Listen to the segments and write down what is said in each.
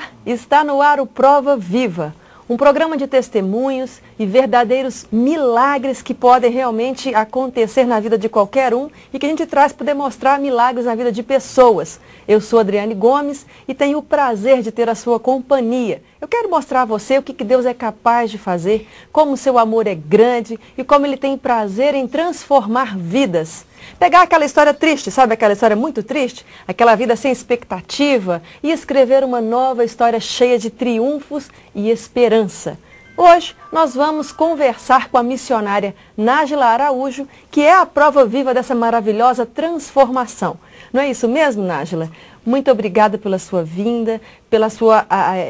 Olá, está no ar o Prova Viva, um programa de testemunhos e verdadeiros milagres que podem realmente acontecer na vida de qualquer um e que a gente traz para demonstrar milagres na vida de pessoas. Eu sou Adriane Gomes e tenho o prazer de ter a sua companhia. Eu quero mostrar a você o que Deus é capaz de fazer, como o seu amor é grande e como Ele tem prazer em transformar vidas. Pegar aquela história triste, sabe aquela história muito triste? Aquela vida sem expectativa e escrever uma nova história cheia de triunfos e esperança. Hoje nós vamos conversar com a missionária Nájila Araújo, que é a prova viva dessa maravilhosa transformação. Não é isso mesmo, Nájila? Muito obrigada pela sua vinda, pela sua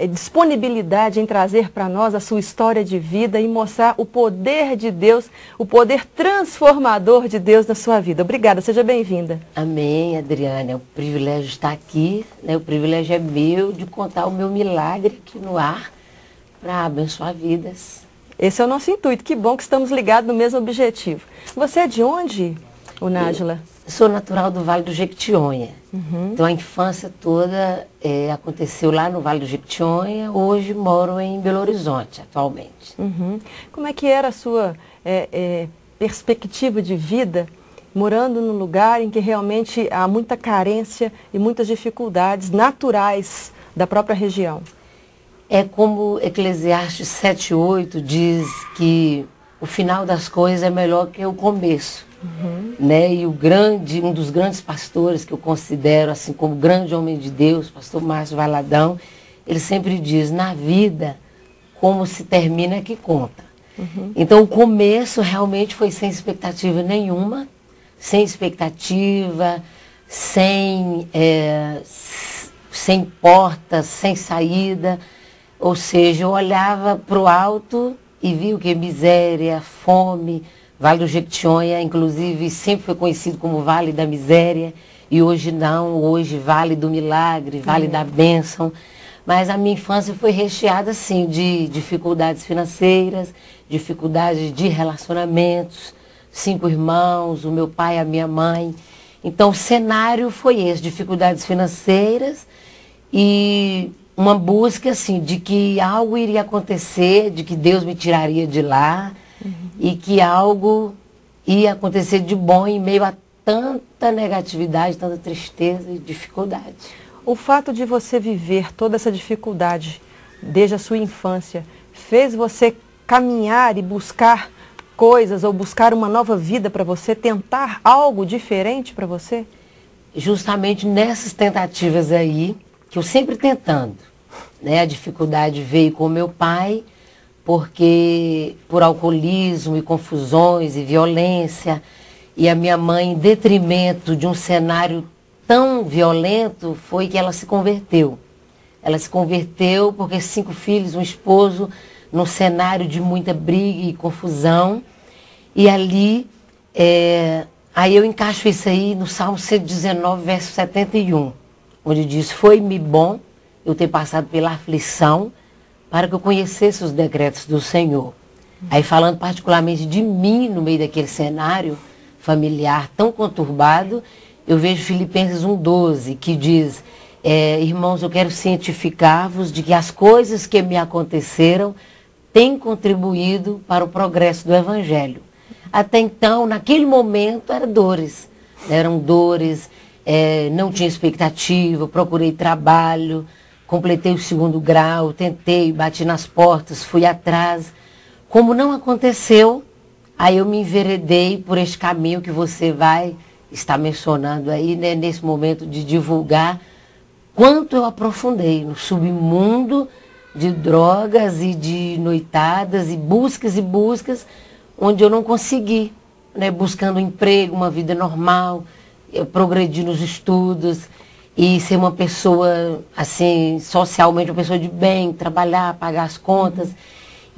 disponibilidade em trazer para nós a sua história de vida e mostrar o poder de Deus, o poder transformador de Deus na sua vida. Obrigada, seja bem-vinda. Amém, Adriane. É um privilégio estar aqui, né? O privilégio é meu de contar o meu milagre aqui no ar para abençoar vidas. Esse é o nosso intuito. Que bom que estamos ligados no mesmo objetivo. Você é de onde, Nájila? Sou natural do Vale do Jequitinhonha. Então a infância toda aconteceu lá no Vale do Jequitinhonha. Hoje moro em Belo Horizonte, atualmente. Como é que era a sua perspectiva de vida morando num lugar em que realmente há muita carência e muitas dificuldades naturais da própria região? É como Eclesiastes 7:8 diz que o final das coisas é melhor que o começo. Né? E um dos grandes pastores que eu considero assim como grande homem de Deus, pastor Márcio Valadão, ele sempre diz: na vida, como se termina é que conta. Então o começo realmente foi sem expectativa nenhuma, sem portas, sem saída. Ou seja, eu olhava para o alto e vi o que? Miséria, fome. Vale do Jequitinhonha, inclusive, sempre foi conhecido como Vale da Miséria, e hoje não, hoje Vale do Milagre, Vale da Bênção. Mas a minha infância foi recheada, assim, de dificuldades financeiras, dificuldades de relacionamentos, 5 irmãos, o meu pai e a minha mãe. Então, o cenário foi esse, dificuldades financeiras e uma busca, assim, de que algo iria acontecer, de que Deus me tiraria de lá, e que algo ia acontecer de bom em meio a tanta negatividade, tanta tristeza e dificuldade. O fato de você viver toda essa dificuldade desde a sua infância fez você caminhar e buscar coisas ou buscar uma nova vida para você, tentar algo diferente para você? Justamente nessas tentativas aí, que eu sempre tentando, né? A dificuldade veio com meu pai, porque por alcoolismo e confusões e violência, e a minha mãe, em detrimento de um cenário tão violento, foi que ela se converteu. Ela se converteu porque 5 filhos, um esposo, num cenário de muita briga e confusão. E ali, aí eu encaixo isso aí no Salmo 119, verso 71, onde diz: foi-me bom eu ter passado pela aflição, para que eu conhecesse os decretos do Senhor. Aí falando particularmente de mim, no meio daquele cenário familiar tão conturbado, eu vejo Filipenses 1:12, que diz: irmãos, eu quero cientificar-vos de que as coisas que me aconteceram têm contribuído para o progresso do Evangelho. Até então, naquele momento, eram dores, não tinha expectativa, procurei trabalho, completei o 2º grau, tentei, bati nas portas, fui atrás. Como não aconteceu, aí eu me enveredei por este caminho que você vai estar mencionando aí, né, nesse momento de divulgar quanto eu aprofundei no submundo de drogas e de noitadas e buscas, onde eu não consegui, né, buscando um emprego, uma vida normal, eu progredi nos estudos, e ser uma pessoa, assim, socialmente uma pessoa de bem, trabalhar, pagar as contas.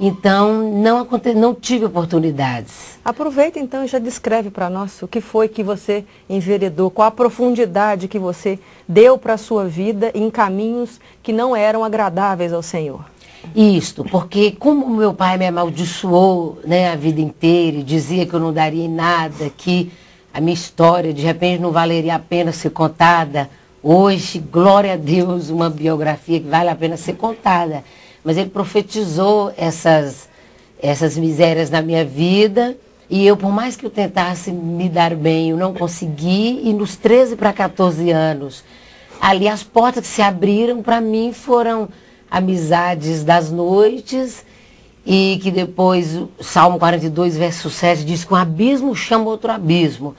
Então, não tive oportunidades. Aproveita então e já descreve para nós o que foi que você enveredou, qual a profundidade que você deu para a sua vida em caminhos que não eram agradáveis ao Senhor. Isto, porque como meu pai me amaldiçoou, né, a vida inteira, e dizia que eu não daria em nada, que a minha história de repente não valeria a pena ser contada, Hoje, glória a Deus, uma biografia que vale a pena ser contada. Mas ele profetizou essas misérias na minha vida. E eu, por mais que eu tentasse me dar bem, eu não consegui. E nos 13 para 14 anos, ali as portas que se abriram para mim foram amizades das noites. E que depois, o Salmo 42, verso 7, diz que um abismo chama outro abismo.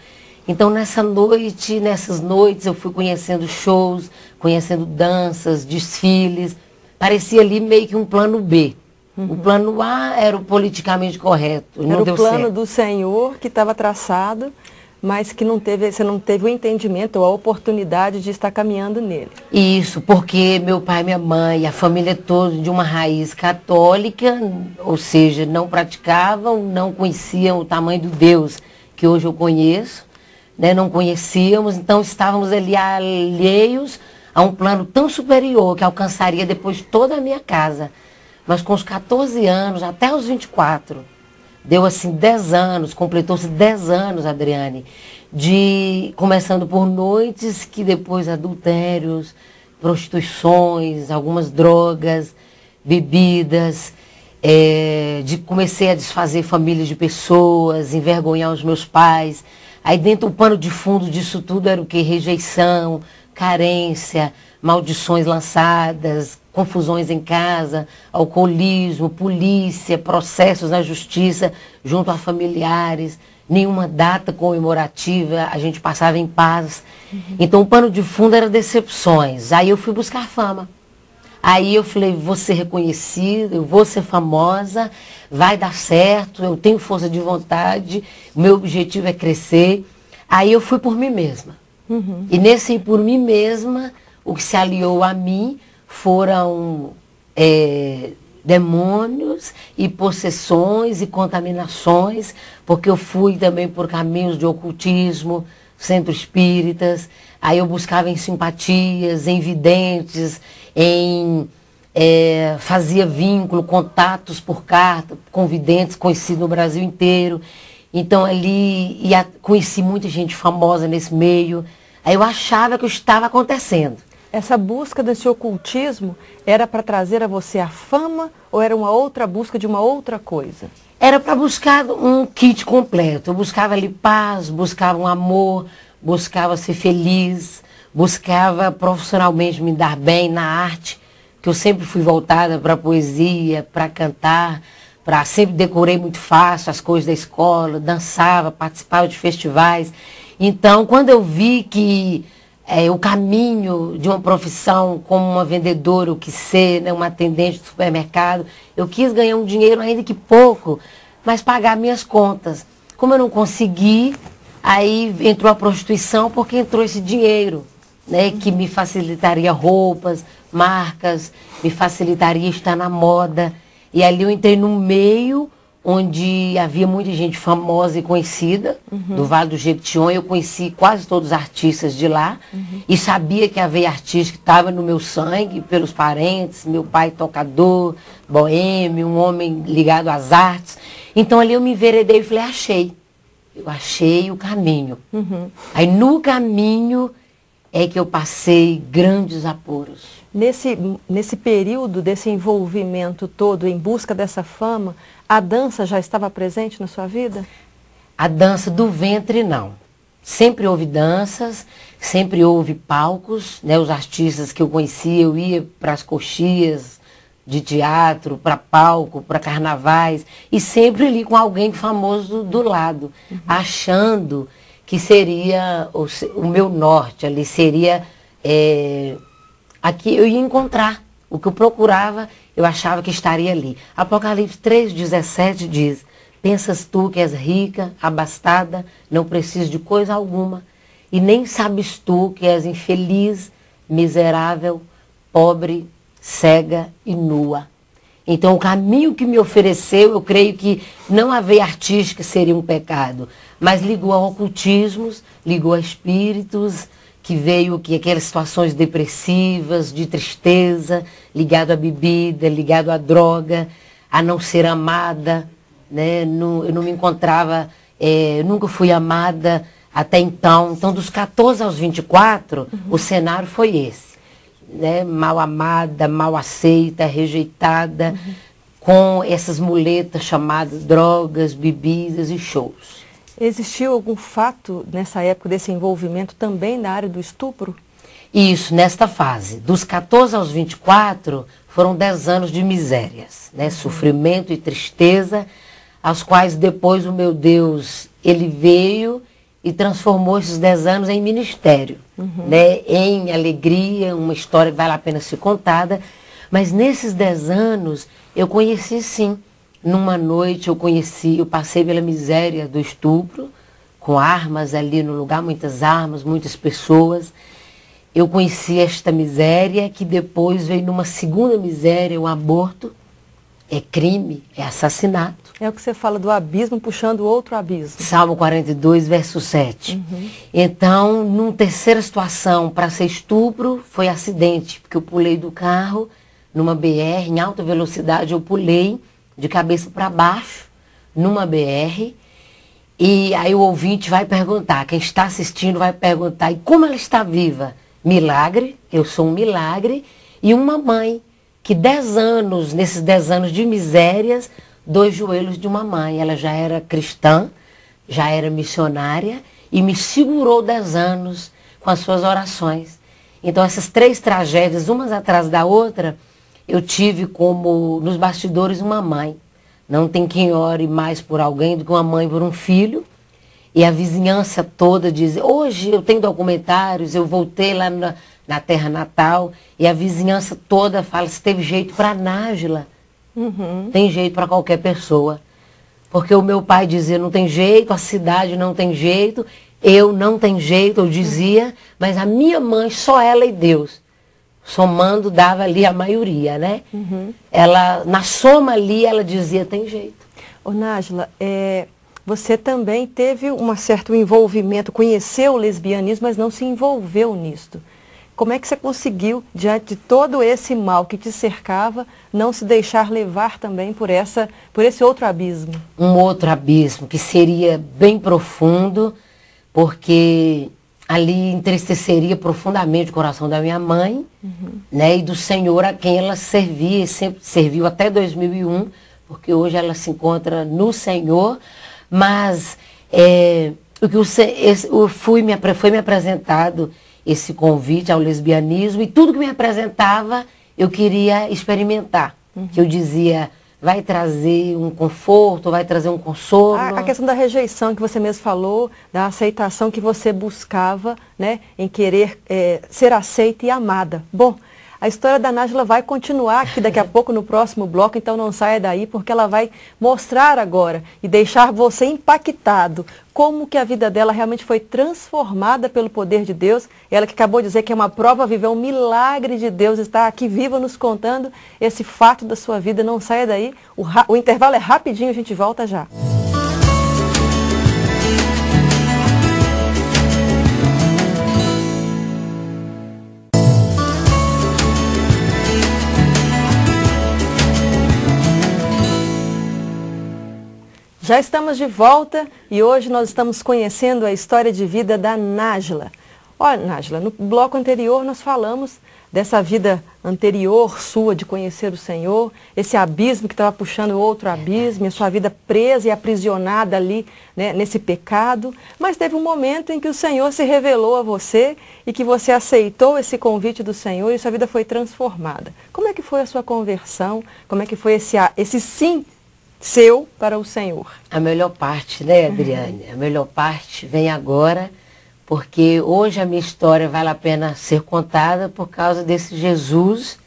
Então, nessas noites, eu fui conhecendo shows, conhecendo danças, desfiles. Parecia ali meio que um plano B. O plano A era o politicamente correto. Era o plano do Senhor que estava traçado, mas que você não teve o entendimento ou a oportunidade de estar caminhando nele. Isso, porque meu pai, minha mãe, a família toda de uma raiz católica, ou seja, não praticavam, não conheciam o tamanho do Deus que hoje eu conheço. Né, não conhecíamos, então estávamos ali alheios a um plano tão superior que alcançaria depois toda a minha casa. Mas com os 14 anos, até os 24, deu assim 10 anos, completou-se 10 anos, Adriane, começando por noites que depois adultérios, prostituições, algumas drogas, bebidas, comecei a desfazer famílias de pessoas, envergonhar os meus pais. Aí dentro, o pano de fundo disso tudo era o quê? Rejeição, carência, maldições lançadas, confusões em casa, alcoolismo, polícia, processos na justiça junto a familiares, nenhuma data comemorativa, a gente passava em paz. Então o pano de fundo era decepções. Aí eu fui buscar fama. Aí eu falei, vou ser reconhecida, eu vou ser famosa, vai dar certo, eu tenho força de vontade, o meu objetivo é crescer. Aí eu fui por mim mesma. E nesse ir por mim mesma, o que se aliou a mim foram demônios e possessões e contaminações, porque eu fui também por caminhos de ocultismo, centro espíritas. Aí eu buscava em simpatias, em videntes, fazia vínculo, contatos por carta, com videntes conhecidos no Brasil inteiro. Então ali conheci muita gente famosa nesse meio. Aí eu achava que estava acontecendo. Essa busca desse ocultismo era para trazer a você a fama ou era uma outra busca de uma outra coisa? Era para buscar um kit completo. Eu buscava ali paz, buscava um amor, buscava ser feliz, buscava profissionalmente me dar bem na arte, que eu sempre fui voltada para a poesia, para cantar, sempre decorei muito fácil as coisas da escola, dançava, participava de festivais. Então, quando eu vi que o caminho de uma profissão como uma vendedora, o que ser, né, uma atendente de supermercado, eu quis ganhar um dinheiro, ainda que pouco, mas pagar minhas contas. Como eu não consegui, aí entrou a prostituição, porque entrou esse dinheiro, né, que me facilitaria roupas, marcas, me facilitaria estar na moda. E ali eu entrei num meio onde havia muita gente famosa e conhecida, do Vale do Jequitinhonha. Eu conheci quase todos os artistas de lá e sabia que a veia artística estava no meu sangue, pelos parentes, meu pai tocador, boêmio, um homem ligado às artes. Então ali eu me enveredei e falei, eu achei o caminho. Aí no caminho é que eu passei grandes apuros. Nesse período desse envolvimento todo em busca dessa fama, a dança já estava presente na sua vida? A dança do ventre, não. Sempre houve danças, sempre houve palcos, né? Os artistas que eu conhecia, eu ia para as coxias de teatro, para palco, para carnavais, e sempre ali com alguém famoso do lado, achando que seria o meu norte, ali seria aqui eu ia encontrar o que eu procurava, eu achava que estaria ali. Apocalipse 3,17 diz, pensas tu que és rica, abastada, não precisas de coisa alguma, e nem sabes tu que és infeliz, miserável, pobre, cega e nua. Então o caminho que me ofereceu, eu creio que não a veia artística seria um pecado, mas ligou a ocultismos, ligou a espíritos, que veio aquelas situações depressivas, de tristeza, ligado à bebida, ligado à droga, a não ser amada, né? Eu não me encontrava, nunca fui amada até então. Então, dos 14 aos 24, o cenário foi esse. Né? Mal amada, mal aceita, rejeitada, com essas muletas chamadas drogas, bebidas e shows. Existiu algum fato nessa época desse envolvimento também na área do estupro? Isso, nesta fase. Dos 14 aos 24, foram 10 anos de misérias, né? Sofrimento e tristeza, aos quais depois o meu Deus, ele veio e transformou esses 10 anos em ministério, né? Em alegria, uma história que vale a pena ser contada. Mas nesses 10 anos, eu conheci sim. Numa noite eu passei pela miséria do estupro, com armas ali no lugar, muitas armas, muitas pessoas. Eu conheci esta miséria, que depois veio numa segunda miséria, o aborto. É crime, é assassinato. É o que você fala do abismo puxando outro abismo. Salmo 42, verso 7. Então, numa terceira situação, para ser estupro, foi acidente, porque eu pulei do carro, numa BR, em alta velocidade, eu pulei de cabeça para baixo, numa BR, e aí o ouvinte vai perguntar, quem está assistindo vai perguntar, e como ela está viva? Milagre, eu sou um milagre, e uma mãe, que 10 anos, nesses 10 anos de misérias, 2 joelhos de uma mãe. Ela já era cristã, já era missionária, e me segurou 10 anos com as suas orações. Então essas 3 tragédias, umas atrás da outra, eu tive como, nos bastidores, uma mãe. Não tem quem ore mais por alguém do que uma mãe por um filho. E a vizinhança toda diz, hoje eu tenho documentários, eu voltei lá na terra natal, e a vizinhança toda fala, se teve jeito para a Nájila, tem jeito para qualquer pessoa. Porque o meu pai dizia, não tem jeito, a cidade não tem jeito, eu não tenho jeito, eu dizia, mas a minha mãe, só ela e Deus. Somando, dava ali a maioria, né? Ela, na soma ali, ela dizia, tem jeito. Ô Nájila, você também teve um certo envolvimento, conheceu o lesbianismo, mas não se envolveu nisto. Como é que você conseguiu, diante de todo esse mal que te cercava, não se deixar levar também por esse outro abismo? Um outro abismo que seria bem profundo, porque ali entristeceria profundamente o coração da minha mãe, né, e do Senhor a quem ela servia, e sempre serviu até 2001, porque hoje ela se encontra no Senhor, mas o que foi me apresentado esse convite ao lesbianismo, e tudo que me apresentava eu queria experimentar, que eu dizia, vai trazer um conforto, vai trazer um consolo. A questão da rejeição que você mesmo falou, da aceitação que você buscava, né, em querer ser aceita e amada. Bom, a história da Nájila vai continuar aqui daqui a pouco no próximo bloco, então não saia daí, porque ela vai mostrar agora e deixar você impactado como que a vida dela realmente foi transformada pelo poder de Deus. Ela que acabou de dizer que é uma prova viva, é um milagre de Deus estar aqui viva nos contando esse fato da sua vida. Não saia daí, o intervalo é rapidinho, a gente volta já. Já estamos de volta e hoje nós estamos conhecendo a história de vida da Nájila. Olha, Nájila, no bloco anterior nós falamos dessa vida anterior sua de conhecer o Senhor, esse abismo que estava puxando outro abismo, a sua vida presa e aprisionada ali, né, nesse pecado. Mas teve um momento em que o Senhor se revelou a você e que você aceitou esse convite do Senhor e sua vida foi transformada. Como é que foi a sua conversão? Como é que foi esse sim seu para o Senhor? A melhor parte, né, Adriane? A melhor parte vem agora, porque hoje a minha história vale a pena ser contada por causa desse Jesus,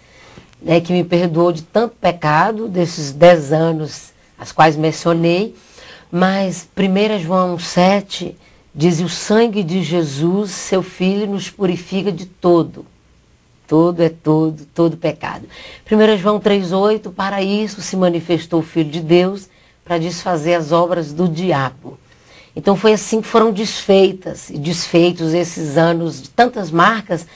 né, que me perdoou de tanto pecado, desses 10 anos, as quais mencionei. Mas 1 João 7 diz, o sangue de Jesus, seu Filho, nos purifica de todo pecado. 1 João 3,8, para isso se manifestou o Filho de Deus, para desfazer as obras do diabo. Então foi assim que foram desfeitos esses anos de tantas marcas,